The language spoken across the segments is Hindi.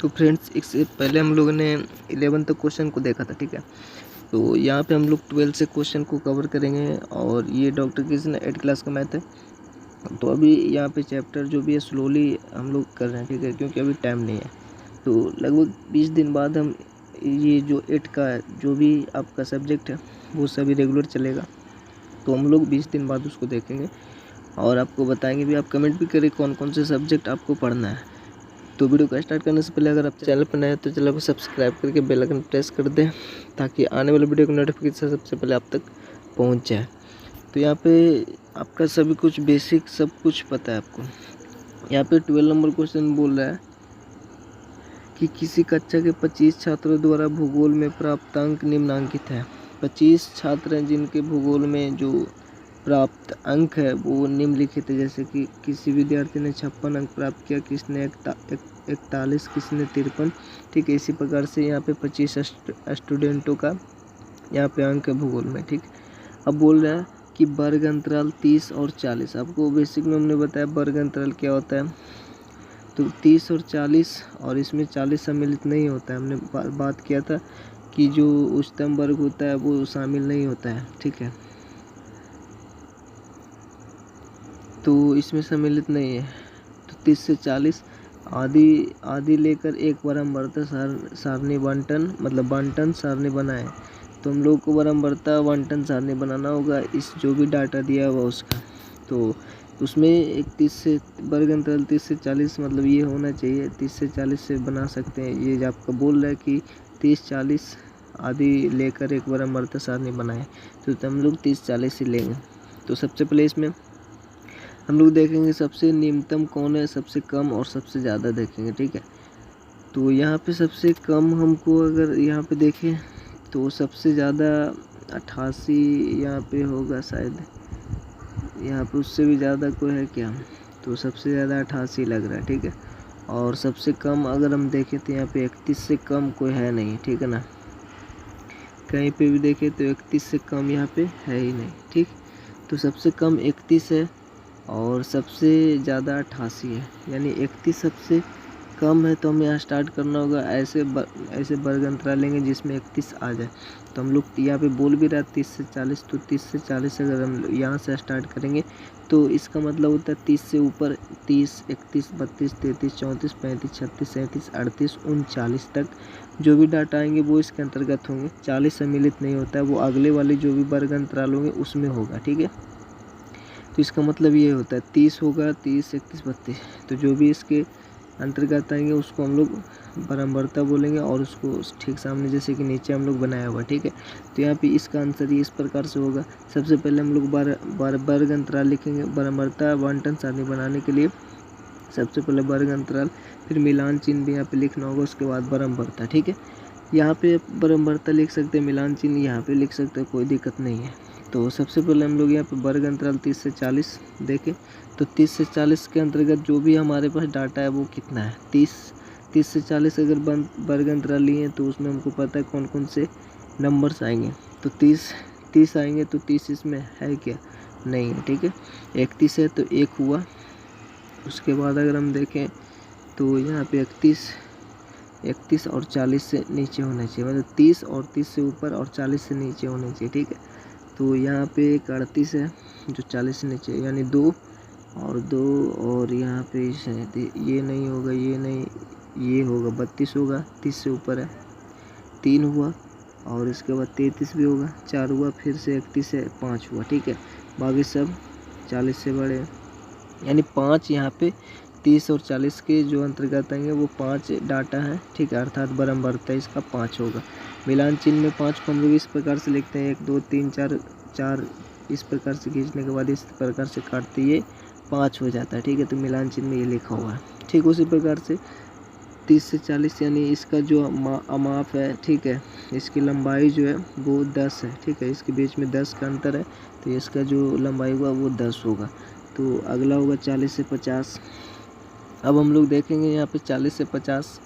तो फ्रेंड्स, इससे पहले हम लोगों ने 11 तक क्वेश्चन को देखा था, ठीक है। तो यहाँ पे हम लोग 12 से क्वेश्चन को कवर करेंगे और ये डॉक्टर कृष्ण 8 क्लास का मैथ है। तो अभी यहाँ पे चैप्टर जो भी है स्लोली हम लोग कर रहे हैं, ठीक है, क्योंकि अभी टाइम नहीं है। तो लगभग 20 दिन बाद हम ये जो 8 का जो भी आपका सब्जेक्ट है वो सभी रेगुलर चलेगा। तो हम लोग 20 दिन बाद उसको देखेंगे और आपको बताएंगे भी। आप कमेंट भी करें कौन कौन से सब्जेक्ट आपको पढ़ना है। तो वीडियो को स्टार्ट करने से पहले अगर आप चैनल पर नए हैं तो चैनल को सब्सक्राइब करके बेल आइकन प्रेस कर दें, ताकि आने वाले वीडियो का नोटिफिकेशन सबसे पहले आप तक पहुंच जाए। तो यहाँ पे आपका सभी कुछ बेसिक सब कुछ पता है आपको। यहाँ पे 12 नंबर क्वेश्चन बोल रहा है कि किसी कक्षा के 25 छात्रों द्वारा भूगोल में प्राप्त अंक निम्नांकित है। 25 छात्र हैं जिनके भूगोल में जो प्राप्त अंक है वो निम्नलिखित है। जैसे कि किसी विद्यार्थी ने 56 अंक प्राप्त किया, किसने 41, किसने 53, ठीक है। इसी प्रकार से यहाँ पे 25 स्टूडेंटों का यहाँ पे अंक है भूगोल में, ठीक। अब बोल रहा है कि वर्ग अंतराल 30 और 40। आपको बेसिक में हमने बताया वर्ग अंतराल क्या होता है। तो 30 और 40 और इसमें 40 सम्मिलित नहीं होता है। हमने बात किया था कि जो उच्चतम वर्ग होता है वो शामिल नहीं होता है, ठीक है। तो इसमें सम्मिलित नहीं है। तो 30 से 40 आदि लेकर एक बराबरता सारणी बंटन, मतलब बंटन सारणी बनाए। तो हम लोग को बराबरता बंटन सारणी बनाना होगा इस जो भी डाटा दिया हुआ उसका। तो उसमें 31 से वर्ग अंतराल 30 से 40 मतलब ये होना चाहिए। 30 से 40 से बना सकते हैं। ये आपका बोल रहा है कि 30-40 आदि लेकर एक बराबरता सारणी बनाए, तो हम लोग 30-40 ही लेंगे। तो सबसे पहले इसमें हम लोग देखेंगे सबसे निम्नतम कौन है, सबसे कम और सबसे ज़्यादा देखेंगे, ठीक है। तो यहाँ पे सबसे कम हमको अगर यहाँ पे देखें तो सबसे ज़्यादा 88 यहाँ पे होगा शायद। यहाँ पे उससे भी ज़्यादा कोई है क्या? तो सबसे ज़्यादा 88 लग रहा है, ठीक है। और सबसे कम अगर हम देखें तो यहाँ पे 31 से कम कोई है नहीं, ठीक है ना। कहीं पे भी देखें तो 31 से कम यहाँ पे है ही नहीं, ठीक। तो सबसे कम 31 है और सबसे ज़्यादा 88 है, यानी 31 सबसे कम है। तो हमें यहाँ स्टार्ट करना होगा ऐसे वर्ग अंतराल लेंगे जिसमें 31 आ जाए। तो हम लोग यहाँ पे बोल भी रहा है 30 से 40। तो 30 से 40 अगर हम यहाँ से स्टार्ट करेंगे तो इसका मतलब होता है 30 से ऊपर 30, 31, 32, 33, 34, 35, 36, 37, 38, 39 तक जो भी डाटा आएंगे वो इसके अंतर्गत होंगे। 40 सम्मिलित नहीं होता है, वो अगले वाले जो भी वर्ग अंतराल होंगे उसमें होगा, ठीक है। तो इसका मतलब ये होता है 30 होगा, 30, 31, 32। तो जो भी इसके अंतर्गत आएंगे उसको हम लोग बराबरता बोलेंगे और उसको ठीक सामने जैसे कि नीचे हम लोग बनाया हुआ, ठीक है। तो यहाँ पे इसका आंसर इस प्रकार से होगा। सबसे पहले हम लोग वर्ग अंतराल लिखेंगे। बराबरता बंटन सारणी बनाने के लिए सबसे पहले वर्ग अंतराल, फिर मिलान चिन्ह भी यहाँ पे लिखना होगा, उसके बाद बराबरता, ठीक है। यहाँ पे बराबरता लिख सकते हैं, मिलान चिन्ह यहाँ पे लिख सकते हैं, कोई दिक्कत नहीं है। तो सबसे पहले हम लोग यहाँ पे वर्ग अंतराल 30 से 40 देखें। तो 30 से 40 के अंतर्गत जो भी हमारे पास डाटा है वो कितना है, 30 से 40 अगर वर्ग अंतराल लिए तो उसमें हमको पता है कौन कौन से नंबर्स आएंगे। तो 30 आएंगे। तो 30 इसमें है क्या? नहीं है, ठीक है। 31 है तो 1 हुआ। उसके बाद अगर हम देखें तो यहाँ पे 31 और 40 से नीचे होना चाहिए, मतलब 30 और 30 से ऊपर और 40 से नीचे होने चाहिए, ठीक है। तो यहाँ पे एक 38 है जो 40 से नीचे, यानी 2 और यहाँ पे ये नहीं होगा, ये नहीं, ये होगा 32 होगा, 30 से ऊपर है। 3 हुआ और इसके बाद 33 भी होगा, 4 हुआ, फिर से 31 है, 5 हुआ, ठीक है। बाकी सब 40 से बड़े हैं, यानी 5 यहाँ पे 30 और 40 के जो अंतर्गत आएंगे वो 5 डाटा है, ठीक है। अर्थात बराबरता इसका 5 होगा। मिलान चिन्ह में 5 को हम लोग इस प्रकार से लिखते हैं, 1, 2, 3, 4 इस प्रकार से खींचने के बाद इस प्रकार से काटते ये 5 हो जाता है, ठीक है। तो मिलान चिन्ह में ये लिखा हुआ है, ठीक। उसी प्रकार से 30 से 40 यानी इसका जो माप है, ठीक है, इसकी लंबाई जो है वो 10 है, ठीक है। इसके बीच में 10 का अंतर है, तो इसका जो लंबाई हुआ वो 10 होगा। तो अगला होगा 40 से 50। अब हम लोग देखेंगे यहाँ पे 40 से 50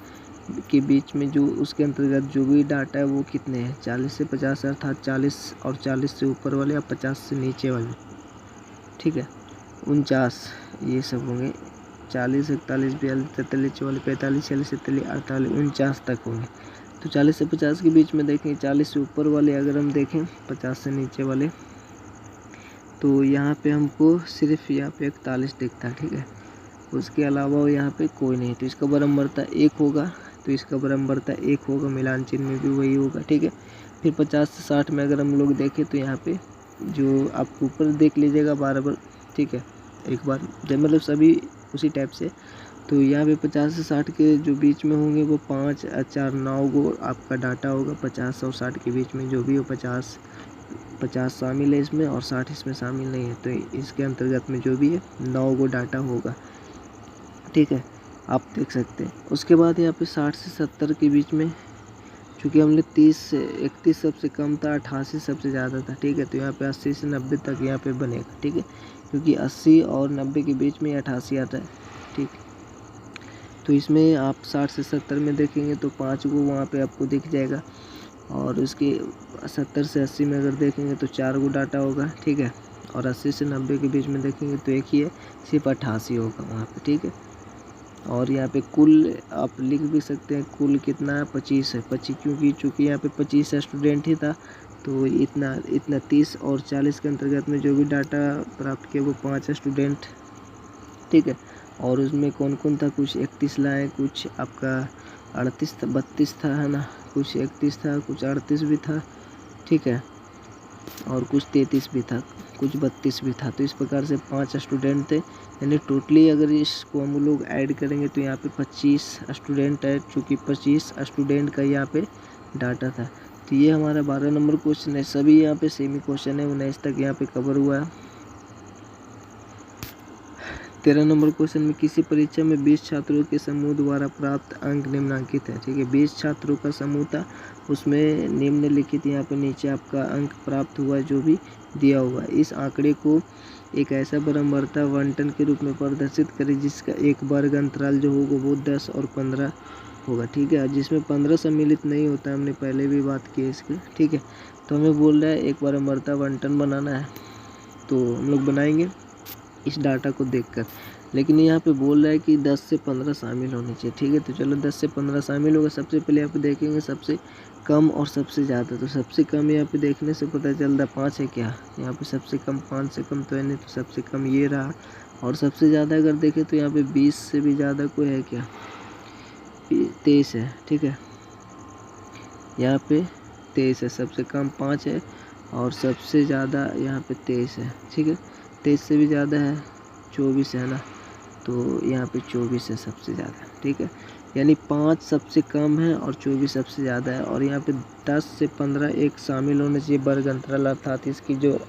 के बीच में जो उसके अंतर्गत जो भी डाटा है वो कितने हैं। 40 से 50 अर्थात 40 और 40 से ऊपर वाले या 50 से नीचे वाले, ठीक है। 49 ये सब होंगे। 40, 41, 42, 43, 44, 45, 46, 47, 48, 49 तक होंगे। तो 40 से 50 के बीच में देखें, 40 से ऊपर वाले अगर हम देखें 50 से नीचे वाले, तो यहाँ पे हमको सिर्फ यहाँ पे 41 दिखता है, ठीक है। उसके अलावा यहाँ पे कोई नहीं, तो इसका बराबरता 1 होगा, तो इसका बराबरता 1 होगा, मिलान चिन्ह में भी वही होगा, ठीक है। फिर 50 से 60 में अगर हम लोग देखें तो यहाँ पे जो आप ऊपर देख लीजिएगा बराबर, ठीक है, एक बार जब मतलब सभी उसी टाइप से। तो यहाँ पे 50 से 60 के जो बीच में होंगे वो 5, 4, 9 गो आपका डाटा होगा। 50 और 60 के बीच में जो भी हो, 50 शामिल है इसमें और 60 इसमें शामिल नहीं है, तो इसके अंतर्गत में जो भी है 9 गो डाटा होगा, ठीक है, आप देख सकते हैं। उसके बाद यहाँ पे 60 से 70 के बीच में, चूँकि हमने 30 से 31 सबसे कम था, 88 सबसे ज़्यादा था, ठीक है, तो यहाँ पे 80 से 90 तक यहाँ पे बनेगा, ठीक है, क्योंकि 80 और 90 के बीच में 88 आता है, ठीक। तो इसमें आप 60 से 70 में देखेंगे तो 5 गो वहाँ पे आपको दिख जाएगा, और उसके 70 से 80 में अगर देखेंगे तो 4 गो डाटा होगा, ठीक है, और 80 से 90 के बीच में देखेंगे तो एक ही है, सिर्फ 88 होगा वहाँ पे, ठीक है। और यहाँ पे कुल आप लिख भी सकते हैं, कुल कितना है, 25 है, 25, चूँकि यहाँ पे 25 स्टूडेंट ही था, तो इतना 30 और 40 के अंतर्गत में जो भी डाटा प्राप्त किया वो 5 स्टूडेंट, ठीक है। और उसमें कौन कौन था, कुछ 31 लाए, कुछ आपका 38 था, 32 था, है ना, कुछ 31 था, कुछ 38 भी था, ठीक है, और कुछ 33 भी था, कुछ 32 भी था। तो इस प्रकार से 5 स्टूडेंट थे, यानी टोटली अगर इसको हम लोग ऐड करेंगे तो यहाँ पे 25 स्टूडेंट है, चूँकि 25 स्टूडेंट का यहाँ पे डाटा था। तो ये हमारा 12 नंबर क्वेश्चन है, सभी यहाँ पे सेमी क्वेश्चन है, 19 तक यहाँ पे कवर हुआ है। 13 नंबर क्वेश्चन में किसी परीक्षा में 20 छात्रों के समूह द्वारा प्राप्त अंक निम्नलिखित है, ठीक है, 20 छात्रों का समूह था, उसमें निम्नलिखित यहाँ पे नीचे आपका अंक प्राप्त हुआ जो भी दिया हुआ है। इस आंकड़े को एक ऐसा बराबरता आवंटन के रूप में प्रदर्शित करें जिसका एक वर्ग अंतराल जो होगा वो 10 और 15 होगा, ठीक है, जिसमें 15 सम्मिलित नहीं होता, हमने पहले भी बात की इसकी, ठीक है। तो हमें बोल रहा है एक बराबरता आवंटन बनाना है, तो हम लोग बनाएंगे इस डाटा को देखकर, लेकिन यहाँ पे बोल रहा है कि 10 से 15 शामिल होने चाहिए, ठीक है। तो चलो 10 से 15 शामिल होगा। सबसे पहले यहाँ पे देखेंगे सबसे कम और सबसे ज़्यादा, तो सबसे कम यहाँ पे देखने से पता चलता है 5 है क्या, यहाँ पे सबसे कम 5 से कम तो है नहीं, तो सबसे कम ये रहा। और सबसे ज़्यादा अगर देखें तो यहाँ पे 20 से भी ज़्यादा कोई है क्या, 23 है, ठीक है, यहाँ पे 23 है, सबसे कम 5 है और सबसे ज़्यादा यहाँ पे 23 है, ठीक है। 23 से भी ज़्यादा है 24 है ना, तो यहाँ पे 24 है सबसे ज़्यादा, ठीक है, यानी 5 सबसे कम है और 24 सबसे ज़्यादा है। और यहाँ पे 10 से 15 एक शामिल होना चाहिए वर्ग अंतराल, अर्थात इसकी जो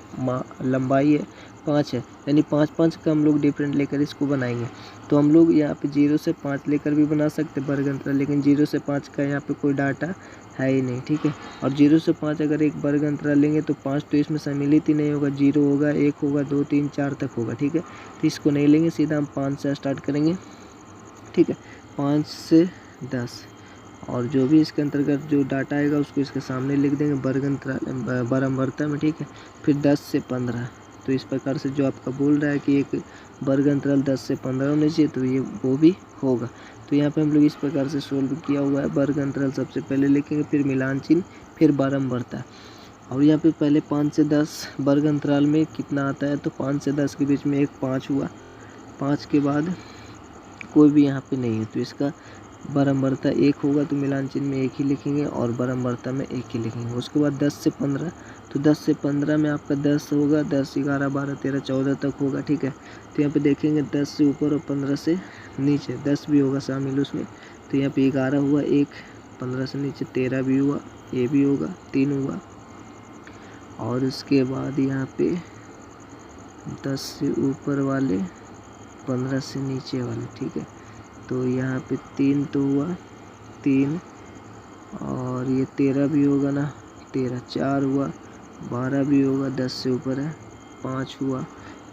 लंबाई है 5 है, यानी 5-5 का हम लोग डिफरेंट लेकर इसको बनाएंगे। तो हम लोग यहाँ पे 0 से 5 लेकर भी बना सकते वर्ग अंतराल, लेकिन 0 से 5 का यहाँ पे कोई डाटा है ही नहीं, ठीक है। और 0 से 5 अगर एक वर्ग अंतराल लेंगे तो 5 तो इसमें सम्मिलित ही नहीं होगा, 0 होगा, 1 होगा, 2, 3, 4 तक होगा, ठीक है। तो इसको नहीं लेंगे, सीधा हम 5 से स्टार्ट करेंगे, ठीक है, 5 से 10, और जो भी इसके अंतर्गत जो डाटा आएगा उसको इसके सामने लिख देंगे वर्ग अंतराल बराबरता में, ठीक है। फिर 10 से 15, तो इस प्रकार से जो आपका बोल रहा है कि एक वर्ग अंतराल 10 से 15 होने चाहिए, तो ये वो भी होगा। तो यहाँ पे हम लोग इस प्रकार से सोल्व किया हुआ है। वर्ग अंतराल सबसे पहले लिखेंगे, फिर मिलान चिन्ह, फिर बारंबारता। और यहाँ पे पहले 5 से 10 वर्ग अंतराल में कितना आता है, तो 5 से 10 के बीच में एक 5 हुआ, 5 के बाद कोई भी यहाँ पे नहीं है, तो इसका बारंबारता 1 होगा, तो मिलान चिन्ह में 1 ही लिखेंगे और बारंबारता में 1 ही लिखेंगे। उसके बाद 10 से 15, तो 10 से 15 में आपका 10 होगा, 10, 11, 12, 13, 14 तक होगा, ठीक है। तो यहाँ पे देखेंगे 10 से ऊपर और 15 से नीचे 10 भी होगा शामिल उसमें, तो यहाँ पे 11 हुआ, 1, 15 से नीचे 13 भी हुआ, ये भी होगा, 3 हुआ। और उसके बाद यहाँ पे 10 से ऊपर वाले, 15 से नीचे वाले, ठीक है, तो यहाँ पे 3 तो हुआ, 3, और ये 13 भी होगा ना, 13, 4 हुआ, 12 भी होगा, 10 से ऊपर है, 5 हुआ,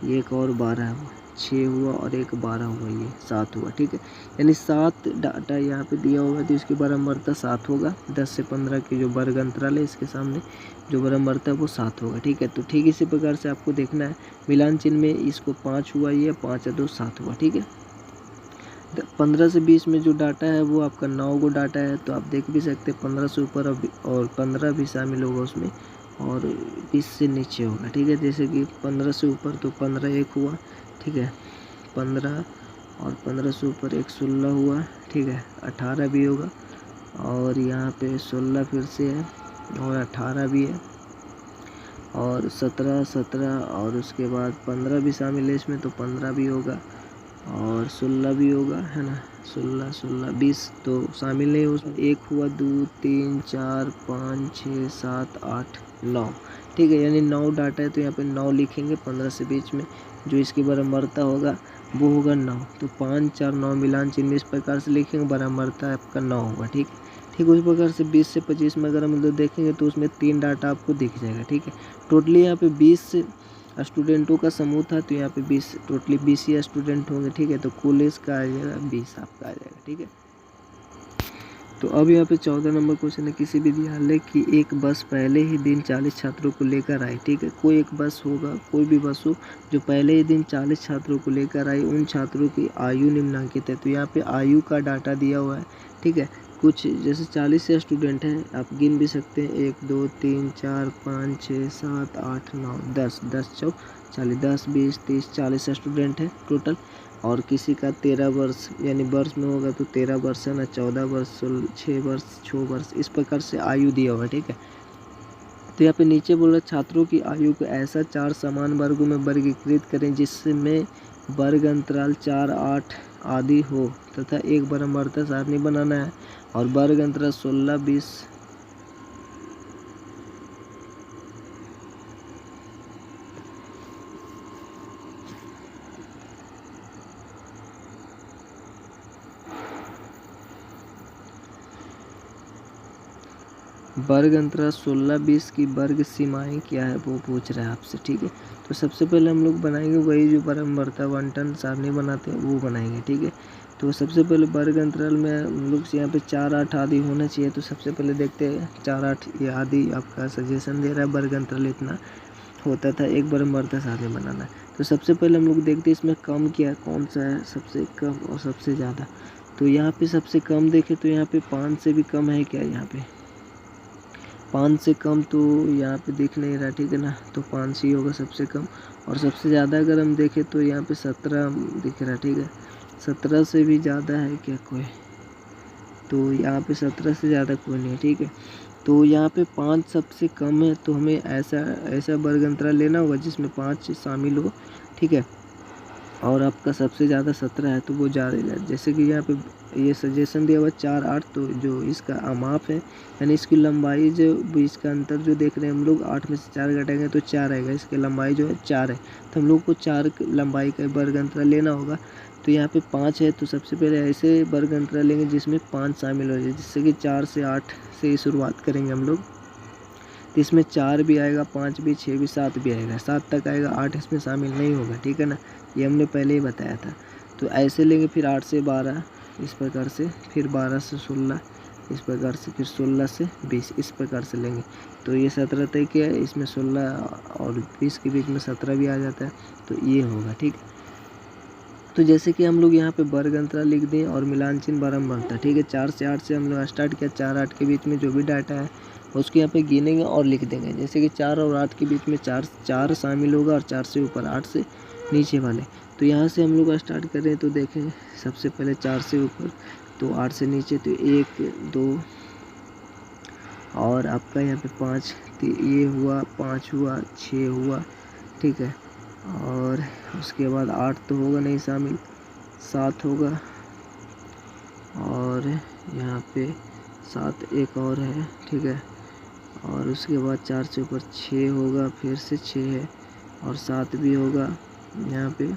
एक और 12 हुआ, 6 हुआ, और एक 12 हुआ, ये 7 हुआ, ठीक है। यानी 7 डाटा यहाँ पे दिया होगा, तो इसकी बारंबारता 7 होगा। 10 से 15 की जो वर्ग अंतराल है इसके सामने जो बारंबारता है वो 7 होगा, ठीक है। तो ठीक इसी प्रकार से आपको देखना है, मिलान चिन्ह में इसको 5 हुआ, ये 5 है 2 7 हुआ, ठीक है। 15 से 20 में जो डाटा है वो आपका 9 गो डाटा है, तो आप देख भी सकते हैं 15 से ऊपर और 15 भी शामिल होगा उसमें, और 20 से नीचे होगा, ठीक है। जैसे कि 15 से ऊपर तो 15 एक हुआ, ठीक है, 15, और 15 से ऊपर एक 16 हुआ, ठीक है, 18 भी होगा, और यहाँ पे 16 फिर से है, और 18 भी है, और 17 और उसके बाद 15 भी शामिल है इसमें, तो 15 भी होगा, और 16 भी होगा, है ना, 16 20 तो शामिल नहीं उसमें। एक हुआ, 2 3 4 5 6 7 8 9, ठीक है, यानी 9 डाटा है, तो यहाँ पे 9 लिखेंगे 15 से बीच में। जो इसकी बराबरता होगा वो होगा 9, तो 5 4 9 मिलान चिन्ह इस प्रकार से लिखेंगे, बराबरता आपका 9 होगा, ठीक है। ठीक उस प्रकार से 20 से 25 में अगर हम लोग देखेंगे तो उसमें 3 डाटा आपको दिख जाएगा, ठीक है। टोटली यहाँ पे 20 स्टूडेंटों का समूह था, तो यहाँ पे 20 टोटली 20 ही स्टूडेंट होंगे, ठीक है। तो कुल इसका आ जाएगा 20 आपका आ जाएगा, ठीक है। तो अब यहाँ पे 14 नंबर क्वेश्चन है, किसी विद्यालय की एक बस पहले ही दिन 40 छात्रों को लेकर आई, ठीक है। कोई एक बस होगा, कोई भी बस हो जो पहले ही दिन 40 छात्रों को लेकर आई, उन छात्रों की आयु निम्नलिखित है। तो यहाँ पे आयु का डाटा दिया हुआ है, ठीक है। कुछ जैसे 40 से स्टूडेंट हैं, आप गिन भी सकते हैं, 1 2 3 4 5 6 7 8 9 10 10 चौक 40, 10 20 30 40 स्टूडेंट हैं टोटल। और किसी का 13 वर्ष यानी वर्ष में होगा तो 13 वर्ष है ना, 14 वर्ष 6 वर्ष 6 वर्ष, इस प्रकार से आयु दिया हुआ है, ठीक है। तो यहाँ पे नीचे बोल रहा है छात्रों की आयु को ऐसा 4 समान वर्गों में वर्गीकृत करें जिसमें वर्ग अंतराल 4 8 आदि हो तथा एक बराबरता सारणी बनाना है, और वर्ग अंतराल 16 20 वर्ग अंतराल 16 20 की वर्ग सीमाएं क्या है वो पूछ रहा है आपसे, ठीक है। तो सबसे पहले हम लोग बनाएंगे वही जो बराबरता बंटन सारणी बनाते हैं वो बनाएंगे, ठीक है। तो सबसे पहले वर्ग अंतराल में हम लोग से यहाँ पे 4 8 आदि होना चाहिए, तो सबसे पहले देखते हैं 4 8 ये आदि आपका सजेशन दे रहा है, वर्ग अंतराल इतना होता था, एक बराबरता सारणी बनाना है। तो सबसे पहले हम लोग देखते हैं इसमें कम क्या कौन सा है, सबसे कम और सबसे ज़्यादा। तो यहाँ पे सबसे कम देखें तो यहाँ पे 5 से भी कम है क्या, यहाँ पे 5 से कम तो यहाँ पे दिख नहीं रहा, ठीक है ना, तो 5 ही होगा सबसे कम। और सबसे ज़्यादा अगर हम देखें तो यहाँ पे 17 दिख रहा, ठीक है। 17 से भी ज़्यादा है क्या कोई, तो यहाँ पे 17 से ज़्यादा कोई नहीं है, ठीक है। तो यहाँ पे 5 सबसे कम है, तो हमें ऐसा वर्ग अंतराल लेना होगा जिसमें 5 शामिल हो, ठीक है। और आपका सबसे ज़्यादा 17 है तो वो ज़्यादा, जैसे कि यहाँ पे ये सजेशन दिया हुआ 4 8, तो जो इसका माप है यानी इसकी लंबाई जो इसका अंतर जो देख रहे हैं हम लोग, 8 में से 4 घटाएंगे तो 4 आएगा, इसकी लंबाई जो है 4 है, तो हम लोग को 4 लंबाई का वर्ग अंतराल लेना होगा। तो यहाँ पे 5 है, तो सबसे पहले ऐसे वर्ग अंतराल लेंगे जिसमें 5 शामिल हो जाए, जिससे कि 4 से 8 से शुरुआत करेंगे हम लोग। तो इसमें 4 भी आएगा, 5 भी, 6 भी, 7 भी आएगा, 7 तक आएगा, 8 इसमें शामिल नहीं होगा, ठीक है ना, ये हमने पहले ही बताया था। तो ऐसे लेंगे, फिर 8 से 12 इस प्रकार से, फिर 12 से 16 इस प्रकार से, फिर 16 से 20 इस प्रकार से लेंगे। तो ये 17 तय किया है, इसमें 16 और 20 के बीच में 17 भी आ जाता है, तो ये होगा, ठीक है। तो जैसे कि हम लोग यहाँ पे वर्ग अंतराल लिख दें और मिलान चिन्ह बराबर, ठीक है। 4 से 8 से हम लोग स्टार्ट किया, 4 8 के बीच में जो भी डाटा है उसको यहाँ पे गिनेंगे और लिख देंगे। जैसे कि 4 और 8 के बीच में 4 शामिल होगा, और 4 से ऊपर 8 से नीचे वाले। तो यहाँ से हम लोग स्टार्ट करें तो देखें, सबसे पहले 4 से ऊपर तो 8 से नीचे, तो 1 2 और आपका यहाँ पे 5, ये हुआ 5 हुआ 6 हुआ, ठीक है। और उसके बाद 8 तो होगा नहीं शामिल, 7 होगा, और यहाँ पे 7 एक और है, ठीक है। और उसके बाद 4 से ऊपर 6 होगा, फिर से 6 है, और 7 भी होगा, यहाँ पे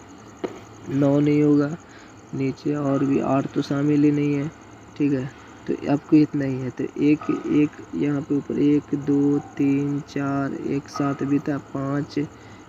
9 नहीं होगा नीचे, और भी 8 तो शामिल ही नहीं है, ठीक है। तो आपको इतना ही है, तो एक यहाँ पे ऊपर 1 2 3 4 1 7 भी था, 5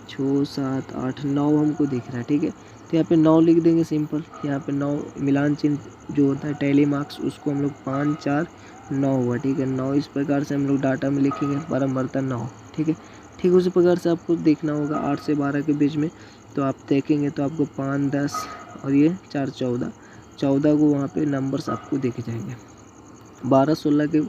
6 7 8 9 हमको दिख रहा है, ठीक है। तो यहाँ पे 9 लिख देंगे सिंपल, यहाँ पे 9 मिलान चिन्ह जो होता है टैली मार्क्स, उसको हम लोग 5 4 9 हुआ, ठीक है। 9 इस प्रकार से हम लोग डाटा में लिखेंगे, बराबरता 9, ठीक है। ठीक उसी प्रकार से आपको देखना होगा 8 से 12 के बीच में, तो आप देखेंगे तो आपको 5 10 और ये 4 14, 14 को वहाँ पे नंबर्स आपको दिख जाएंगे। 12-16 के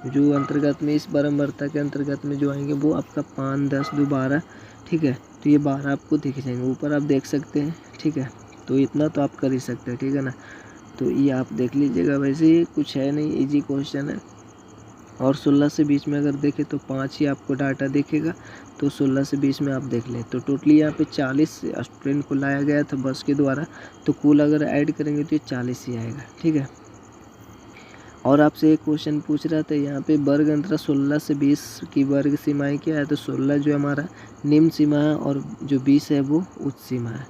जो अंतर्गत में, इस बारंबारता के अंतर्गत में जो आएंगे वो आपका 5, 10, 2, 12, ठीक है। तो ये 12 आपको दिख जाएंगे, ऊपर आप देख सकते हैं, ठीक है। तो इतना तो आप कर ही सकते हैं, ठीक है ना। तो ये आप देख लीजिएगा, वैसे ही कुछ है नहीं, इजी क्वेश्चन है। और 16 से 20 में अगर देखें तो 5 ही आपको डाटा दिखेगा, तो 16 से 20 में आप देख लें। तो टोटली यहाँ पे 40 स्टूडेंट को लाया गया था बस के द्वारा, तो कुल अगर ऐड करेंगे तो ये 40 ही आएगा, ठीक है। और आपसे एक क्वेश्चन पूछ रहा था यहाँ पे, वर्ग अंतराल 16 से 20 की वर्ग सीमाएँ क्या है। तो 16 जो हमारा निम्न सीमा है और जो 20 है वो उच्च सीमा है।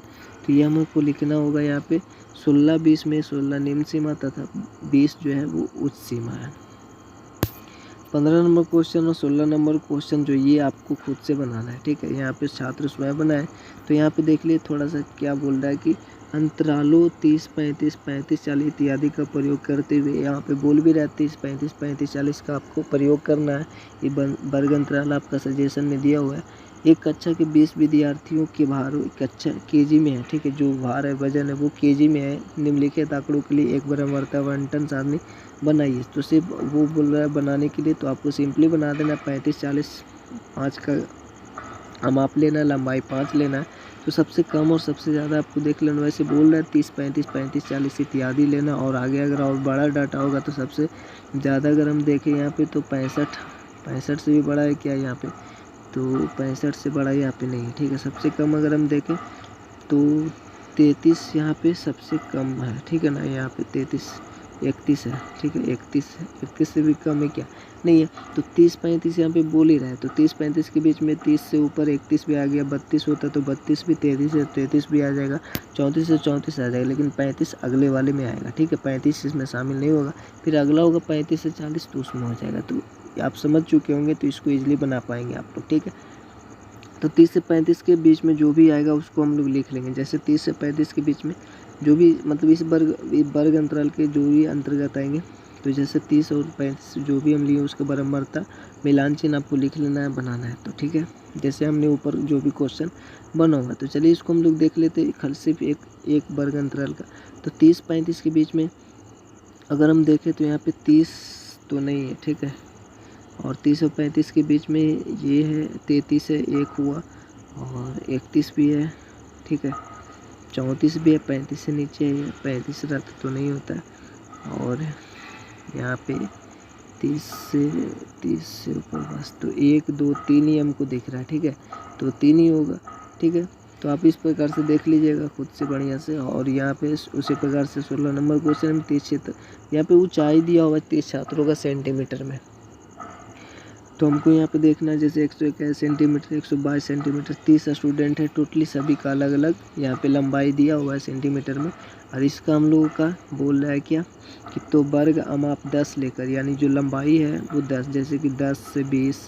तो ये हमको लिखना होगा यहाँ पे 16-20 में 16 निम्न सीमा तथा 20 जो है वो उच्च सीमा है। 15 नंबर क्वेश्चन और 16 नंबर क्वेश्चन जो ये आपको खुद से बनाना है, ठीक है। यहाँ पे छात्र स्वयं बनाए। तो यहाँ पे देख लिए थोड़ा सा क्या बोल रहा है कि अंतरालों 30, 35, 35, 40 इत्यादि का प्रयोग करते हुए, यहाँ पे बोल भी रहा है 30, 35, 35, 40 का आपको प्रयोग करना है। ये वर्ग अंतराल आपका सजेशन में दिया हुआ है। एक कक्षा के 20 विद्यार्थियों के भार कक्षा केजी में है, ठीक है। जो भार है, वजन है, वो केजी में है। निम्नलिखित आंकड़ों के लिए एक बारंबारता आवंटन सारणी बनाइए। तो सिर्फ वो बोल रहा है बनाने के लिए, तो आपको सिंपली बना देना 35, 40, 5 का हम आप लेना, लंबाई 5 लेना है। तो सबसे कम और सबसे ज़्यादा आपको देख लेना। वैसे बोल रहा है 30, 35, 35, 40 इत्यादि लेना। और आगे अगर और बड़ा डाटा होगा तो सबसे ज़्यादा अगर हम देखें यहाँ पे तो 65 से भी बड़ा है क्या यहाँ पे, तो 65 से बड़ा यहाँ पे नहीं है, ठीक है। सबसे कम अगर हम देखें तो 33 यहाँ पे सबसे कम है, ठीक है ना। यहाँ पे 31 है, ठीक है। 31 से भी कम है क्या, नहीं है। तो 30, 35 यहाँ पे बोल ही रहा है। तो 30, 35 के बीच में 30 से ऊपर 31 भी आ गया, 32 होता तो 32 भी, 33 है 33 भी आ जाएगा, 34 से 34 आ जाएगा। लेकिन 35 अगले वाले में आएगा, ठीक है। 35 इसमें शामिल नहीं होगा। फिर अगला होगा 35 से 40, तो उसमें हो जाएगा। तो आप समझ चुके होंगे, तो इसको ईजिली बना पाएंगे आप लोग, ठीक है। तो 30 से 35 के बीच में जो भी आएगा उसको हम लोग लिख लेंगे। जैसे 30 से 35 के बीच में जो भी, मतलब इस वर्ग अंतराल के जो भी अंतर्गत आएंगे, तो जैसे 30 और 35 जो भी हम लिए उसका बारंबारता मिलान चिन्ह आपको लिख लेना है, बनाना है। तो ठीक है, जैसे हमने ऊपर जो भी क्वेश्चन बना हुआ। तो चलिए इसको हम लोग देख लेते हैं सिर्फ एक वर्ग अंतराल का। तो 30-35 के बीच में अगर हम देखें तो यहाँ पे 30 तो नहीं है, ठीक है। और 30 और 35 के बीच में ये है, 33 है, 1 हुआ, और 31 भी है, ठीक है। 34 भी है, 35 से नीचे है, 35 रद्द तो नहीं होता। और यहाँ पे 30 से ऊपर बस तो 1, 2, 3 ही हमको दिख रहा है, ठीक है। तो 3 ही होगा, ठीक है। तो आप इस प्रकार से देख लीजिएगा खुद से बढ़िया से। और यहाँ पे उसी प्रकार से 16 नंबर क्वेश्चन में 30 क्षेत्र, यहाँ पे ऊंचाई दिया हुआ है 30 छात्रों का सेंटीमीटर में। तो हमको यहाँ पे देखना है, जैसे 121 सेंटीमीटर, 122 सेंटीमीटर, 30 स्टूडेंट है टोटली, सभी का अलग अलग यहाँ पे लंबाई दिया हुआ है सेंटीमीटर में। और इसका हम लोगों का बोल रहा है क्या कि तो वर्ग हम आप 10 लेकर, यानी जो लंबाई है वो 10, जैसे कि 10 से 20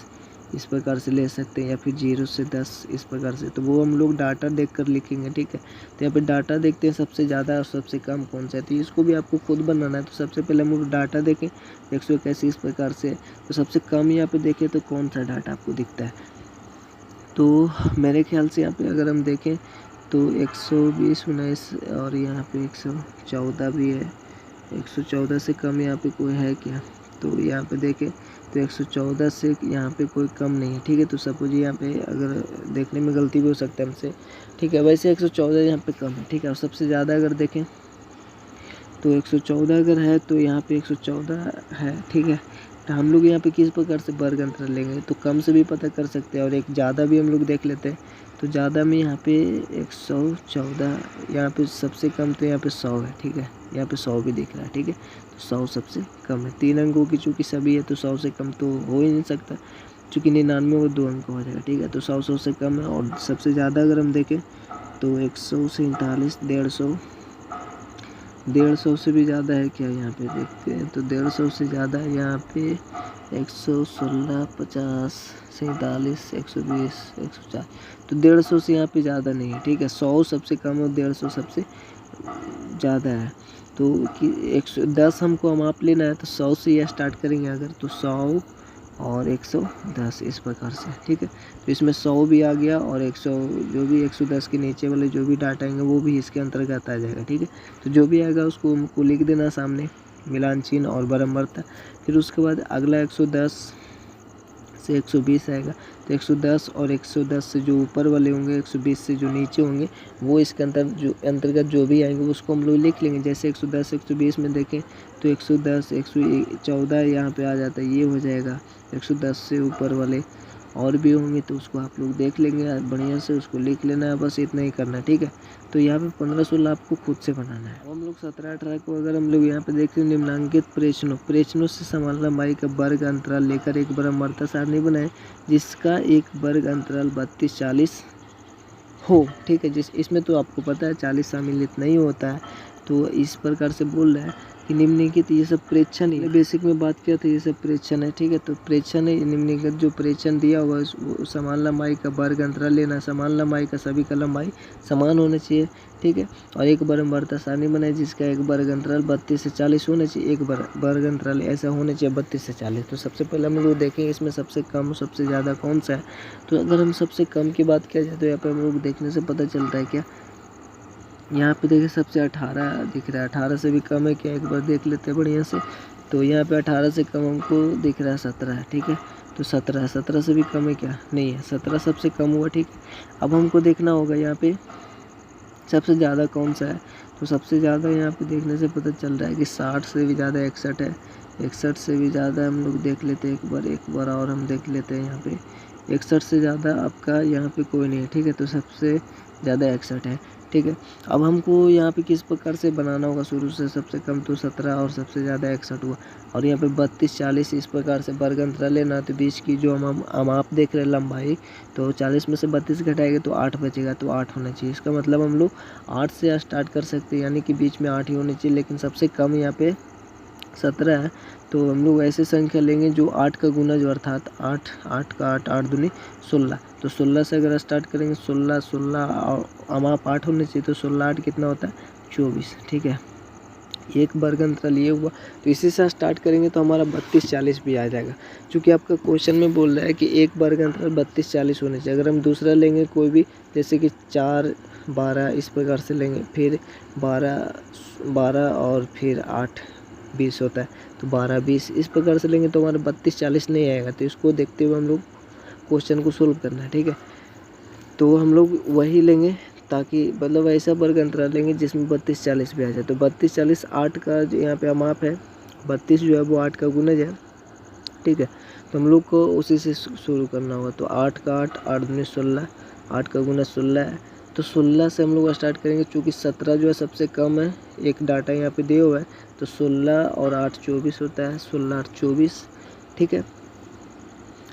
इस प्रकार से ले सकते हैं, या फिर 0 से 10 इस प्रकार से। तो वो हम लोग डाटा देख कर लिखेंगे, ठीक है। तो यहाँ पे डाटा देखते हैं सबसे ज़्यादा और सबसे कम कौन सा है। तो इसको भी आपको खुद बनाना है। तो सबसे पहले हम लोग डाटा देखें 181 इस प्रकार से। तो सबसे कम यहाँ पे देखें तो कौन सा डाटा आपको दिखता है। तो मेरे ख्याल से यहाँ पे अगर हम देखें तो 120, 19 और यहाँ पे 114 भी है। 114 से कम यहाँ पे कोई है क्या, तो यहाँ पे देखें तो 114 से यहाँ पे कोई कम नहीं है, ठीक है। तो सपोज यहाँ पे अगर देखने में गलती भी हो सकता है हमसे, ठीक है। वैसे 114 यहाँ पे कम है, ठीक है। और सबसे ज़्यादा अगर देखें तो 114 अगर है तो यहाँ पे 114 है, ठीक है। तो हम लोग यहाँ पे किस प्रकार से वर्ग अंतर लेंगे, तो कम से भी पता कर सकते हैं और एक ज़्यादा भी हम लोग देख लेते हैं। तो ज़्यादा में यहाँ पे 114, यहाँ पे सबसे कम तो यहाँ पे 100 है, ठीक है। यहाँ पे 100 भी दिख रहा है, ठीक है। तो 100 सबसे कम है। 3 अंकों की चूँकि सभी है तो 100 से कम तो हो ही नहीं सकता, चूँकि 99 और 2 अंक हो जाएगा, ठीक है। तो 100 से कम है। और सबसे ज़्यादा अगर हम देखें तो 147, 150 से भी ज़्यादा है क्या, यहाँ पे देखते हैं। तो 150 से ज़्यादा है यहाँ पे 116, 50, 47, 120, 104। तो 150 से यहाँ पे ज़्यादा नहीं है, ठीक है। 100 सबसे कम और 150 सबसे ज़्यादा है। तो कि 110 हमको हम आप लेना है, तो 100 से यह स्टार्ट करेंगे अगर, तो 100, और 110 इस प्रकार से, ठीक है। तो इसमें 100 भी आ गया और 100 जो भी 110 के नीचे वाले जो भी डाटा आएंगे वो भी इसके अंतर्गत आ जाएगा, ठीक है। तो जो भी आएगा उसको हमको लिख देना सामने, मिलान चिन्ह और बराबरता। फिर उसके बाद अगला 110 से 120 आएगा, तो 110 और 110 से जो ऊपर वाले होंगे, 120 से जो नीचे होंगे, वो इसके अंतर्गत जो भी आएंगे उसको हम लोग लिख लेंगे। जैसे 110 120 में देखें तो 110 114 यहाँ पे आ जाता है, ये हो जाएगा। 110 से ऊपर वाले और भी होंगे तो उसको आप लोग देख लेंगे, बढ़िया से उसको लिख लेना है, बस इतना ही करना है, ठीक है। तो यहाँ पे 15-16 आपको खुद से बनाना है। अब हम लोग 17-18 को अगर हम लोग यहाँ पे देखें, निम्नांकित प्रेक्षणों से समान लंबाई का वर्ग अंतराल लेकर एक बराबरता सारणी बनाए जिसका एक वर्ग अंतराल 32-40 हो, ठीक है। इसमें तो आपको पता है 40 सम्मिलित नहीं होता है, तो इस प्रकार से बोल रहा है कि निम्नलिखित ये सब प्रेक्षण है, बेसिक में बात किया था, ये सब प्रेक्षण है, ठीक है। तो प्रेक्षण है, निम्नलिखित जो प्रेक्षण दिया हुआ है समान लंबाई का वर्ग अंतराल लेना, समान लंबाई का सभी का लंबाई समान होना चाहिए, ठीक है। और एक बराबरता सारणी बनाए जिसका एक वर्ग अंतराल 32 से 40 होना चाहिए, एक वर्ग अंतराल ऐसा होना चाहिए 32 से 40। तो सबसे पहले हम लोग देखेंगे इसमें सबसे कम सबसे ज़्यादा कौन सा है। तो अगर हम सबसे कम की बात किया जाए तो यहाँ पर हम लोग देखने से पता चलता है क्या, यहाँ पे देखिए सबसे 18 दिख रहा है, 18 से भी कम है क्या, एक बार देख लेते हैं बढ़िया से। तो यहाँ पे 18 से कम हमको दिख रहा है 17 है, ठीक है। तो 17 से भी कम है क्या, नहीं है, 17 सबसे कम हुआ, ठीक है। अब हमको देखना होगा यहाँ पे सबसे ज़्यादा कौन सा है। तो सबसे ज़्यादा यहाँ पे देखने से पता चल रहा है कि 60 से भी ज़्यादा 61 है, 61 से भी ज़्यादा हम लोग देख लेते हैं, एक बार और हम देख लेते हैं यहाँ पे 61 से ज़्यादा आपका यहाँ पे कोई नहीं है, ठीक है। तो सबसे ज़्यादा 61 है, ठीक है। अब हमको यहाँ पे किस प्रकार से बनाना होगा, शुरू से सबसे कम तो 17 और सबसे ज़्यादा 61 हुआ, और यहाँ पे 32-40 इस प्रकार से वर्ग अंतराल लेना। तो बीच की जो हम आप देख रहे हैं लंबाई, तो 40 में से 32 घटाएंगे तो 8 बचेगा, तो 8 होना चाहिए। इसका मतलब हम लोग 8 से स्टार्ट कर सकते हैं, यानी कि बीच में 8 ही होने चाहिए, लेकिन सबसे कम यहाँ पे 17 है। तो हम लोग ऐसे संख्या लेंगे जो 8 का गुना, जो अर्थात 8 8 का 8 8 दूनी 16। तो 16 से अगर स्टार्ट करेंगे 16 और आप 8 होने चाहिए, तो 16 8 कितना होता है 24, ठीक है। एक वर्ग अंतराल ये हुआ, तो इसी से स्टार्ट करेंगे तो हमारा 32-40 भी आ जाएगा, क्योंकि आपका क्वेश्चन में बोल रहा है कि एक वर्ग अंतराल 32-40 होने चाहिए। अगर हम दूसरा लेंगे कोई भी, जैसे कि 4 12 इस प्रकार से लेंगे, फिर 12 और फिर 8 20 होता है, तो 12 20 इस प्रकार से लेंगे तो हमारा 32-40 नहीं आएगा। तो इसको देखते हुए हम लोग क्वेश्चन को सोल्व करना है, ठीक है। तो हम लोग वही लेंगे, ताकि मतलब ऐसा वर्ग अंतराल लेंगे जिसमें 32-40 भी आ जाए। तो 32-40 8 का जो यहाँ पे माप है, 32 जो है वो 8 का गुणज है, ठीक है। तो हम लोग को उसी से शुरू करना होगा। तो 8 का 8 8 दूनी 16, 8 का गुना 16 है, तो 16 से हम लोग स्टार्ट करेंगे, चूँकि 17 जो है सबसे कम है, एक डाटा यहाँ पे दिया हुआ है। तो 16 और 8 24 होता है, 16 8 24, ठीक है।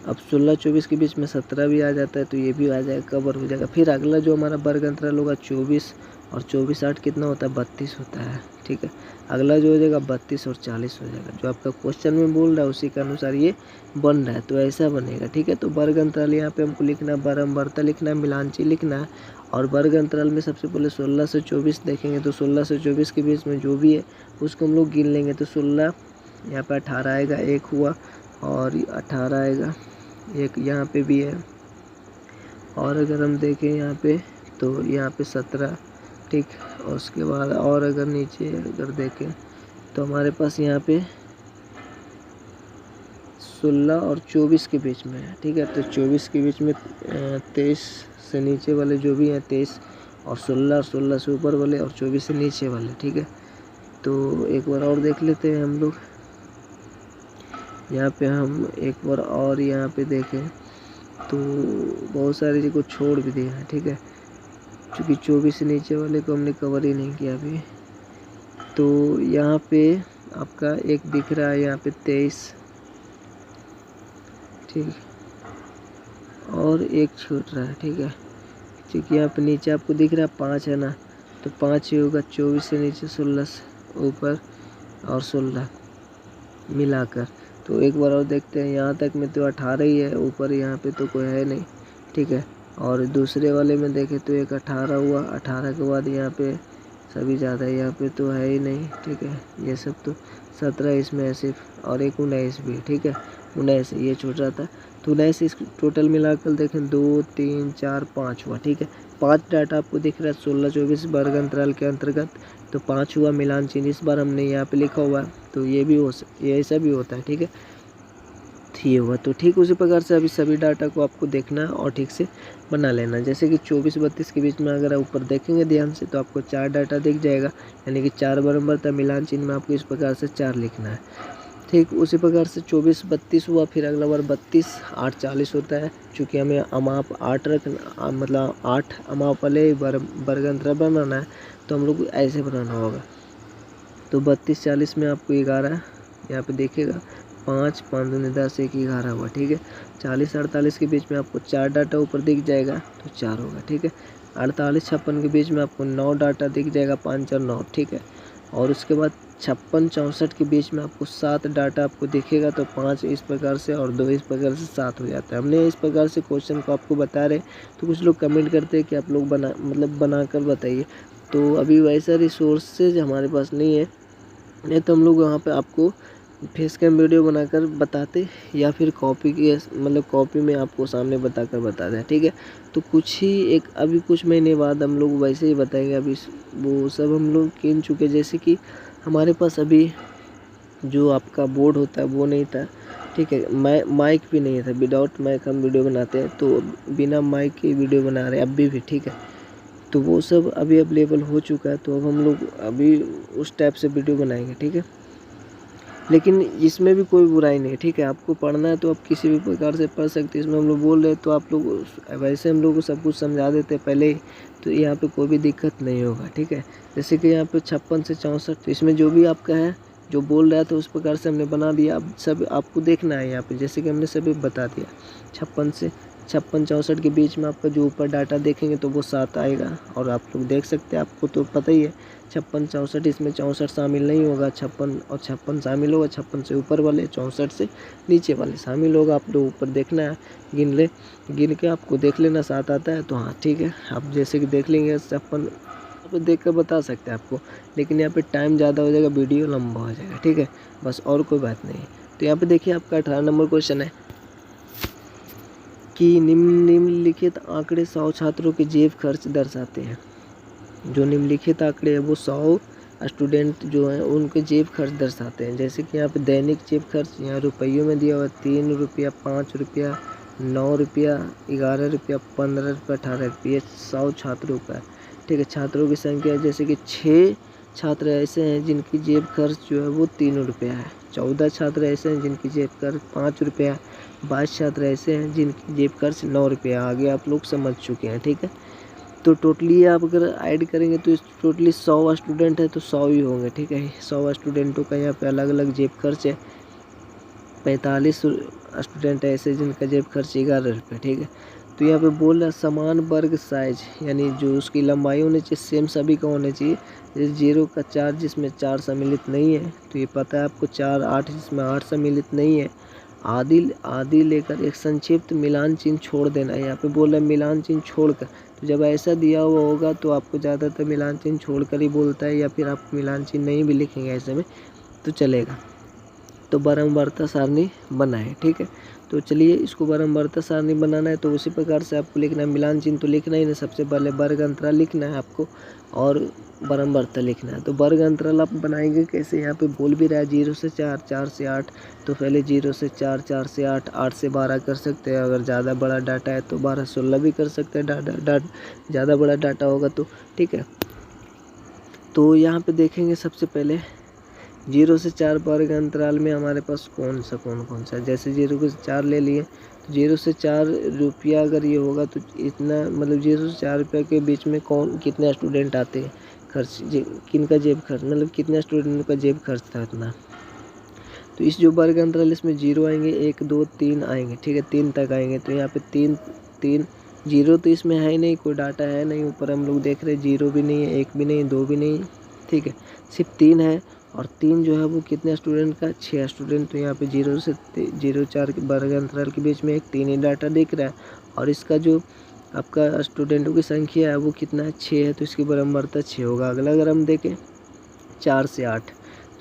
अब 16-24 के बीच में 17 भी आ जाता है, तो ये भी आ जाएगा, कवर हो जाएगा। फिर अगला जो हमारा वर्ग अंतराल होगा 24 और 24 8 कितना होता है 32 होता है, ठीक है। अगला जो हो जाएगा 32 और 40 हो जाएगा, जो आपका क्वेश्चन में बोल रहा है उसी के अनुसार ये बन रहा है, तो ऐसा बनेगा, ठीक है। तो वर्ग अंतराल यहाँ पे हमको लिखना है, बराबरता लिखना है, मिलानची लिखना है, और वर्ग अंतराल में सबसे पहले 16 से 24 देखेंगे, तो 16 से 24 के बीच में जो भी है उसको हम लोग गिन लेंगे। तो 16 यहाँ पे 18 आएगा, एक हुआ, और 18 आएगा, एक यहाँ पे भी है, और अगर हम देखें यहाँ पे तो यहाँ पे 17, ठीक। और उसके बाद और अगर नीचे अगर देखें तो हमारे पास यहाँ पे 16 और 24 के बीच में है, ठीक है। तो 24 के बीच में 23 से नीचे वाले जो भी हैं 23, और 16 से ऊपर वाले, और 24 से नीचे वाले, ठीक है। तो एक बार और देख लेते हैं हम लोग, यहाँ पे हम एक बार और यहाँ पे देखें तो बहुत सारे जी को छोड़ भी दिया है, ठीक है, क्योंकि 24 से नीचे वाले को हमने कवर ही नहीं किया अभी। तो यहाँ पे आपका एक दिख रहा है यहाँ पे 23, ठीक, और एक छूट रहा है, ठीक है, क्योंकि यहाँ पे नीचे आपको दिख रहा है 5 है ना, तो 5 ही होगा, 24 से नीचे 16 से ऊपर और 16 मिलाकर। तो एक बार और देखते हैं, यहाँ तक में तो 18 ही है, ऊपर यहाँ पे तो कोई है नहीं, ठीक है। और दूसरे वाले में देखें तो एक 18 हुआ, 18 के बाद यहाँ पे सभी ज़्यादा है, यहाँ पे तो है ही नहीं, ठीक है। ये सब तो 17 इसमें है सिर्फ, और एक 19 भी, ठीक है। 19 है, ये छूट रहा था। तो 19 इस टोटल मिलाकर देखें 2 3 4 5 हुआ, ठीक है। 5 डाटा आपको दिख रहा है 16-24 वर्ग अंतराल के अंतर्गत, तो 5 हुआ मिलान चिन्ह, इस बार हमने यहाँ पे लिखा हुआ है, तो ये भी ये ऐसा भी होता है, ठीक है। ये हुआ, तो ठीक उसी प्रकार से अभी सभी डाटा को आपको देखना है और ठीक से बना लेना। जैसे कि 24-32 के बीच में अगर आप ऊपर देखेंगे ध्यान से तो आपको 4 डाटा दिख जाएगा, यानी कि 4 बराबर था, मिलान चिन्ह में आपको इस प्रकार से 4 लिखना है। ठीक उसी प्रकार से 24-32 हुआ, फिर अगला बार 32 8 40 होता है। चूँकि हमें अमाप 8 रखना, मतलब 8 अमाप वाले वर्ग अंतराल बनाना है, तो हम लोग ऐसे बनाना होगा। तो 32 40 में आपको 11 यहाँ पे देखिएगा, 5 5 दूनी 10 1 11 हुआ, ठीक है। 40 48 के बीच में आपको 4 डाटा ऊपर दिख जाएगा, तो 4 होगा, ठीक है। 48 56 के बीच में आपको 9 डाटा दिख जाएगा, 5 और 9, ठीक है। और उसके बाद 56 64 के बीच में आपको 7 डाटा आपको दिखेगा, तो 5 इस प्रकार से और 2 इस प्रकार से 7 हो जाता है। हमने इस प्रकार से क्वेश्चन को आपको बता रहे, तो कुछ लोग कमेंट करते हैं कि आप लोग बनाकर बताइए। तो अभी वैसा रिसोर्सेज हमारे पास नहीं है, नहीं तो हम लोग वहाँ पे आपको फेस कैम वीडियो बनाकर बताते, या फिर कॉपी के कॉपी में आपको सामने बताकर बताते हैं, ठीक है। तो कुछ ही अभी कुछ महीने बाद हम लोग वैसे ही बताएंगे। अभी वो सब हम लोग कीन चुके, जैसे कि हमारे पास अभी जो आपका बोर्ड होता है वो नहीं था, ठीक है। माइक भी नहीं था, विदाउट माइक हम वीडियो बनाते हैं, तो बिना माइक के वीडियो बना रहे हैं अभी भी, ठीक है। तो वो सब अभी अवेलेबल हो चुका है, तो अब हम लोग अभी उस टाइप से वीडियो बनाएंगे, ठीक है। लेकिन इसमें भी कोई बुराई नहीं है, ठीक है। आपको पढ़ना है तो आप किसी भी प्रकार से पढ़ सकते हैं। इसमें हम लोग बोल रहे हैं तो आप लोग वैसे हम लोग को सब कुछ समझा देते हैं पहले ही, तो यहाँ पे कोई भी दिक्कत नहीं होगा, ठीक है। जैसे कि यहाँ पे 56 से 64, तो इसमें जो भी आपका है जो बोल रहा है तो उस प्रकार से हमने बना दिया। अब सब आपको देखना है यहाँ पे, जैसे कि हमने सभी बता दिया। 56 64 के बीच में आपका जो ऊपर डाटा देखेंगे तो वो 7 आएगा, और आप लोग देख सकते हैं, आपको तो पता ही है 56 64, इसमें 64 शामिल नहीं होगा। 56 और 56 शामिल होगा, 56 से ऊपर वाले, 64 से नीचे वाले शामिल होगा। आप लोग ऊपर देखना है, गिन के आपको देख लेना 7 आता है तो हाँ ठीक है। आप जैसे कि देख लेंगे 56 आप देख कर बता सकते हैं आपको, लेकिन यहाँ पे टाइम ज़्यादा हो जाएगा, वीडियो लंबा हो जाएगा, ठीक है। बस और कोई बात नहीं है। तो यहाँ पे देखिए आपका 18 नंबर क्वेश्चन है कि निम्नलिखित आंकड़े 100 छात्रों के जेब खर्च दर्शाते हैं। जो निम्नलिखित आंकड़े हैं वो 100 स्टूडेंट जो हैं उनके जेब खर्च दर्शाते हैं। जैसे कि यहाँ पे दैनिक जेब खर्च यहाँ रुपयों में दिया हुआ है, 3 रुपया, 5 रुपया, 9 रुपया, 11 रुपया, 15 रुपया, 18 रुपये, 100 छात्रों का, ठीक है। छात्रों की संख्या जैसे कि 6 छात्र ऐसे हैं जिनकी जेब खर्च जो है वो 3 रुपया है। 14 छात्र ऐसे हैं जिनकी जेब खर्च 5 रुपया है। 22 छात्र ऐसे हैं जिनकी जेब खर्च 9 रुपया। आगे आप लोग समझ चुके हैं, ठीक है। तो टोटली आप अगर ऐड करेंगे तो टोटली 100 स्टूडेंट है तो 100 ही होंगे, ठीक है। 100 स्टूडेंटों का यहाँ पे अलग अलग जेब खर्च है। 45 स्टूडेंट ऐसे जिनका जेब खर्च 11 रुपये, ठीक है। तो यहाँ पे बोल रहा है समान वर्ग साइज, यानी जो उसकी लंबाई होनी चाहिए सेम सभी का होना चाहिए। जैसे 0 का 4 जिसमें 4 सम्मिलित नहीं है, तो ये पता है आपको 4 8 जिसमें 8 सम्मिलित नहीं है। आदि लेकर एक संक्षिप्त मिलान चिन्ह छोड़ देना है। यहाँ पे बोल रहा है मिलान चिन्ह छोड़कर, तो जब ऐसा दिया हुआ होगा तो आपको ज़्यादातर मिलान चिन्ह छोड़कर ही बोलता है, या फिर आप मिलान चिन्ह नहीं भी लिखेंगे ऐसे में तो चलेगा। तो बारंबारता सारणी बनाए, ठीक है। तो चलिए इसको बारंबारता सारणी बनाना है तो उसी प्रकार से आपको लिखना है। मिलान चिन्ह तो लिखना ही नहीं, सबसे पहले वर्ग अंतराल लिखना है आपको और बारंबारता लिखना है। तो वर्ग अंतराल आप बनाएंगे कैसे, यहाँ पे बोल भी रहा है 0 से 4, 4 से 8, तो पहले 0 से 4, 4 से 8, 8 से 12 कर सकते हैं। अगर ज़्यादा बड़ा डाटा है तो 12 16 भी कर सकते हैं, ज़्यादा बड़ा डाटा होगा तो, ठीक है। तो यहाँ पे देखेंगे सबसे पहले 0 से 4 वर्ग अंतराल में हमारे पास कौन सा है। जैसे 0 से 4 ले लिए, तो 0 से 4 रुपया अगर ये होगा तो इतना 0 से 4 रुपये के बीच में कितने स्टूडेंट आते हैं खर्च, किनका जेब खर्च कितने स्टूडेंट का जेब खर्च था इतना। तो इस जो वर्ग अंतराल इसमें 0 आएंगे, 1 2 3 आएंगे, ठीक है। 3 तक आएंगे, तो यहाँ पे 3 0 तो इसमें है ही नहीं, कोई डाटा है नहीं। ऊपर हम लोग देख रहे हैं 0 भी नहीं है, 1 भी नहीं, 2 भी नहीं, ठीक है। सिर्फ 3 है, और 3 जो है वो कितने स्टूडेंट का, 6 स्टूडेंट। तो यहाँ पे 0 से 4 के वर्ग अंतराल के बीच में एक 3 ही डाटा दिख रहा है, और इसका जो आपका स्टूडेंटों की संख्या है वो कितना है, 6 है, तो इसकी बारंबारता 6 होगा। अगला अगर हम देखें 4 से 8,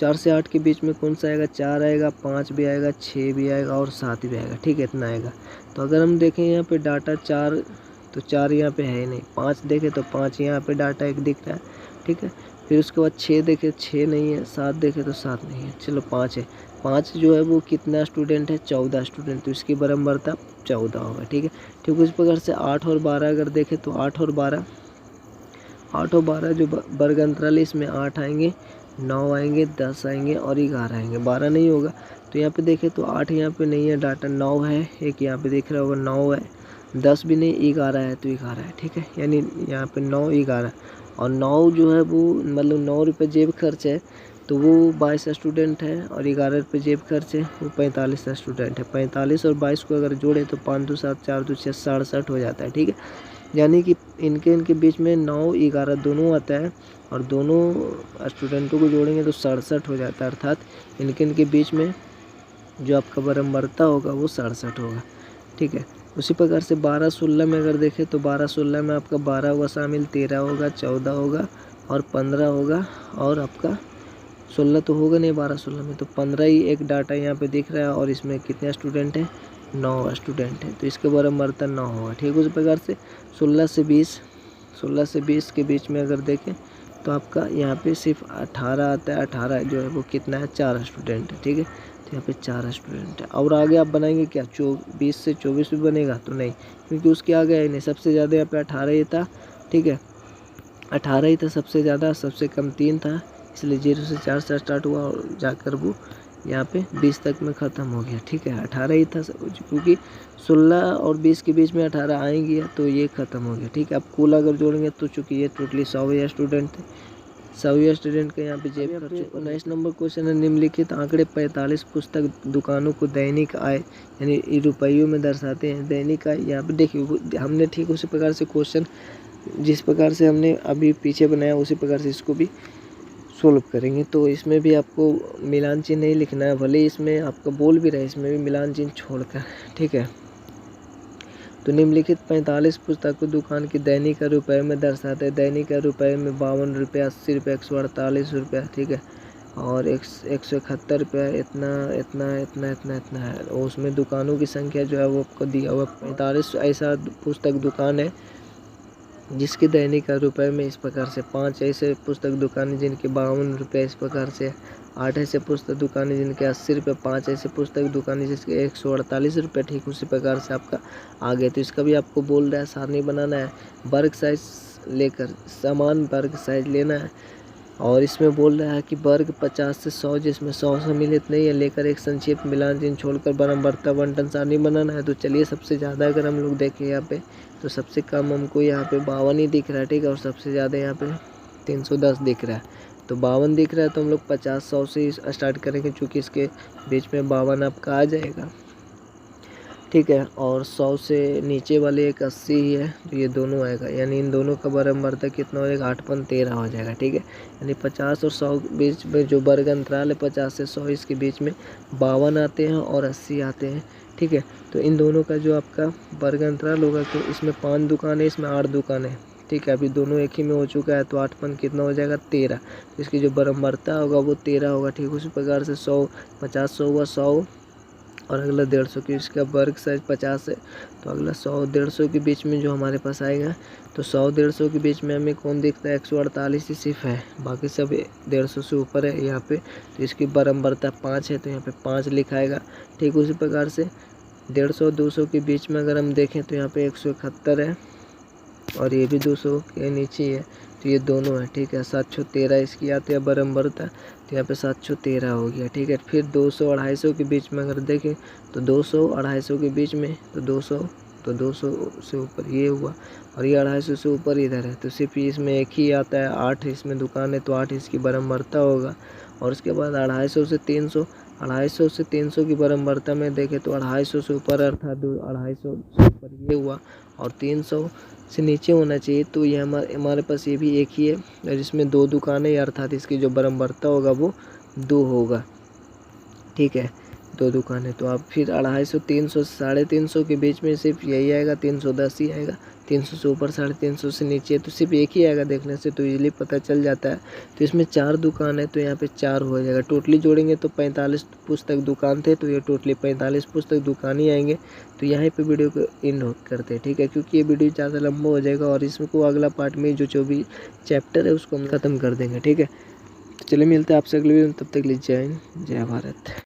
4 से 8 के बीच में कौन सा आएगा, 4 आएगा, 5 भी आएगा, 6 भी आएगा और 7 भी आएगा। ठीक है, इतना आएगा। तो अगर हम देखें यहाँ पे डाटा 4, तो 4 यहाँ पे है ही नहीं। 5 देखें तो 5 यहाँ पे डाटा एक दिख रहा है। ठीक है, फिर उसके बाद 6 देखें, 6 नहीं है। 7 देखें तो 7 नहीं है। चलो 5 है। 5 जो है वो कितना स्टूडेंट है, 14 स्टूडेंट, तो इसकी बराबरता 14 होगा। ठीक है, ठीक उस प्रकार से 8 और 12 अगर देखें तो 8 और 12 जो वर्ग अंतराल है इसमें 8 आएंगे, 9 आएंगे, 10 आएंगे और 11 आएंगे। 12 नहीं होगा। तो यहाँ पे देखें तो 8 यहाँ पे नहीं है डाटा, 9 है, एक यहाँ पे दिख रहा होगा 9 है, 10 भी नहीं, 11 है, तो 11 है। ठीक है, यानी यहाँ पे 9, 11 और 9 जो है वो मतलब 9 रुपये जेब खर्च है, तो वो 22 स्टूडेंट है और 11 रुपये जेब खर्च है, वो 45 स्टूडेंट है। 45 और 22 को अगर जोड़े तो 5 2 7 4 2 6 67 हो जाता है। ठीक है, यानी कि इनके बीच में 9 11 दोनों आता है और दोनों स्टूडेंटों को जोड़ेंगे तो 67 हो जाता है। अर्थात इनके बीच में जो आपका बराबरता होगा वो 67 होगा। ठीक है, उसी प्रकार से 12 16 में अगर देखें तो 12 16 में आपका 12 होगा शामिल, 13 होगा, 14 होगा और 15 होगा और आपका 16 तो होगा नहीं 12 16 में, तो 15 ही एक डाटा यहाँ पे दिख रहा है और इसमें कितने स्टूडेंट हैं, 9 स्टूडेंट हैं, तो इसके बराबरता 9 होगा। ठीक, उसी प्रकार से 16 से 20 के बीच में अगर देखें तो आपका यहाँ पे सिर्फ 18 आता है। 18 जो है वो कितना है, 4 स्टूडेंट है। ठीक है, तो यहाँ पे 4 स्टूडेंट है। और आगे आप बनाएंगे क्या, 20 से 24 भी बनेगा तो नहीं, क्योंकि उसके आगे है नहीं। सबसे ज़्यादा यहाँ पे 18 ही था। ठीक है, 18 ही था सबसे ज़्यादा, सबसे कम 3 था, इसलिए 0 से 4 से स्टार्ट हुआ और जाकर वो यहाँ पे 20 तक में ख़त्म हो गया। ठीक है, 18 ही था, क्योंकि 16 और 20 के बीच में 18 आएंगे तो ये ख़त्म हो गया। ठीक है, अब कुल अगर जोड़ेंगे तो चूँकि ये टोटली 100 स्टूडेंट थे, 100 स्टूडेंट का यहाँ पे जेब खर्च। 19 नंबर क्वेश्चन है, निम्नलिखित आंकड़े 45 पुस्तक दुकानों को दैनिक आय यानी रुपयों में दर्शाते हैं। दैनिक आय यहाँ पे देखिए हमने ठीक उसी प्रकार से क्वेश्चन जिस प्रकार से हमने अभी पीछे बनाया उसी प्रकार से इसको भी सोल्व करेंगे। तो इसमें भी आपको मिलान चिन्ह नहीं लिखना है, भले इसमें आपका बोल भी रहे, इसमें भी मिलान चिन्ह छोड़कर। ठीक है, तो निम्नलिखित 45 पुस्तकों दुकान की दैनिक का रुपये में दर्शाते हैं। दैनिक का रुपये में 52 रुपये, 80 रुपये, 148 रुपये। ठीक है, और 171 रुपये, इतना है। और उसमें दुकानों की संख्या जो है वो आपको दिया हुआ 45 ऐसा पुस्तक दुकान है जिसके दैनिक का रुपये में इस प्रकार से। 5 ऐसे पुस्तक दुकानें जिनके 52 रुपये इस प्रकार से। 8 ऐसे पुस्तक दुकानें जिनके 80 रुपये। 5 ऐसे पुस्तक दुकानें जिसके 148 रुपये। ठीक उसी प्रकार से आपका आगे, तो इसका भी आपको बोल रहा है सारणी बनाना है, वर्ग साइज लेकर समान वर्ग साइज लेना है। और इसमें बोल रहा है कि वर्ग 50 से 100 जिसमें 100 सम्मिलित नहीं है लेकर एक संक्षिप्त मिलान चिन्ह छोड़कर बराबरता बंटन सारणी बनाना है। तो चलिए सबसे ज़्यादा अगर हम लोग देखें यहाँ पे तो सबसे कम हमको यहाँ पे 52 ही दिख रहा है। ठीक है, और सबसे ज़्यादा यहाँ पे 310 दिख रहा है। तो 52 दिख रहा है तो हम लोग 50 100 से स्टार्ट करेंगे, चूँकि इसके बीच में 52 आपका आ जाएगा। ठीक है, और 100 से नीचे वाले एक 80 ही है, तो ये दोनों आएगा, यानी इन दोनों का बराबरता कितना हो जाएगा, 8-13 हो जाएगा। ठीक है, यानी 50 और 100 बीच में जो वर्ग अंतराल है 50 से 100 इसके बीच में 52 आते हैं और 80 आते हैं। ठीक है, तो इन दोनों का जो आपका वर्ग अंतराल होगा, तो इसमें 5 दुकान है, इसमें 8 दुकान है। ठीक है, अभी दोनों एक ही में हो चुका है, तो 8 5 कितना हो जाएगा, 13। तो इसकी जो बराबरता होगा वो 13 होगा। ठीक, उसी प्रकार से 100 50 100 हुआ 100 और अगला 150 की, इसका वर्ग साइज 50 है, तो अगला 100 150 के बीच में जो हमारे पास आएगा, तो 100 150 के बीच में हमें कौन दिखता है, 148 ही सिर्फ है, बाकी सब 150 से ऊपर है यहाँ पे। तो इसकी बराबरता 5 है, तो यहाँ पे 5 लिखाएगा। ठीक उसी प्रकार से 150 200 के बीच में अगर हम देखें तो यहाँ पे 171 है और ये भी 200 के नीचे है, तो ये दोनों है। ठीक है, 713 इसकी आती है बराबरता, तो यहाँ पे 713 हो गया। ठीक है, फिर 200 250 के बीच में अगर देखें तो 200 250 के बीच में तो 200 से ऊपर ये हुआ और ये 250 से ऊपर इधर है, तो सिर्फ इसमें एक ही आता है, 8 इसमें दुकान है, तो 8 इसकी बराबरता होगा। और उसके बाद 250 से 300, 250 से 300 की बराबरता में देखें तो 250 से ऊपर अर्थात 250 से ऊपर ये हुआ और 300 से नीचे होना चाहिए, तो ये हमारे पास ये भी एक ही है और जिसमें 2 दुकानें, अर्थात इसकी जो बराबरता होगा वो 2 होगा। ठीक है, 2 दुकान है, तो आप फिर 250, 300, 350 के बीच में सिर्फ यही आएगा, 310 ही आएगा। 300 से ऊपर 350 से नीचे तो सिर्फ एक ही आएगा, देखने से तो इजीली पता चल जाता है। तो इसमें 4 दुकान है, तो यहाँ पे 4 हो जाएगा। टोटली जोड़ेंगे तो 45 पुस्तक दुकान थे, तो ये टोटली 45 पुस्तक दुकान ही आएंगे। तो यहाँ पे वीडियो को एंड करते हैं, ठीक है, क्योंकि ये वीडियो ज़्यादा लंबा हो जाएगा और इसको अगला पार्ट में जो भी चैप्टर है उसको हम ख़त्म कर देंगे, ठीक है। तो चलिए मिलते हैं आपसे अगले वीडियो में, तब तक के लिए जय हिंद, जय भारत।